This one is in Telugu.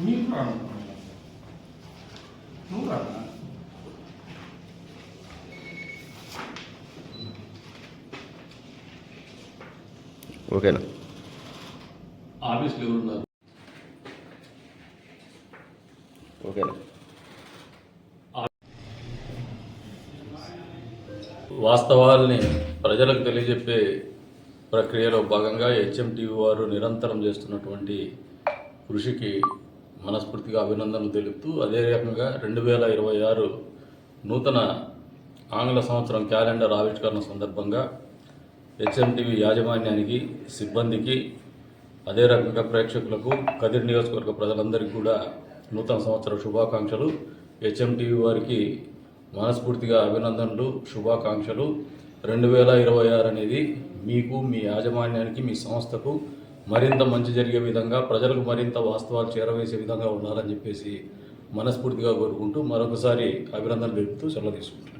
నీకు రాను నువ్వు రానా ఓకేనా? ఆఫీస్లో ఎవరున్నారు? ఓకేనా? వాస్తవాల్ని ప్రజలకు తెలియజెప్పే ప్రక్రియలో భాగంగా హెచ్ఎంటీవీ వారు నిరంతరం చేస్తున్నటువంటి కృషికి మనస్ఫూర్తిగా అభినందనలు తెలుపుతూ, అదే రకంగా 2026 నూతన ఆంగ్ల సంవత్సరం క్యాలెండర్ ఆవిష్కరణ సందర్భంగా హెచ్ఎంటీవీ యాజమాన్యానికి, సిబ్బందికి, అదే రకంగా ప్రేక్షకులకు, కదిరి నియోజకవర్గ ప్రజలందరికీ కూడా నూతన సంవత్సర శుభాకాంక్షలు. హెచ్ఎంటీవీ వారికి మనస్ఫూర్తిగా అభినందనలు, శుభాకాంక్షలు. 2026 అనేది మీకు, మీ యాజమాన్యానికి, మీ సంస్థకు మరింత మంచి జరిగే విధంగా, ప్రజలకు మరింత వాస్తవాలు చేరవేసే విధంగా ఉండాలని చెప్పేసి మనస్ఫూర్తిగా కోరుకుంటూ మరొకసారి అభినందనలు తెలుపుతూ సెలవు తీసుకుంటున్నాను.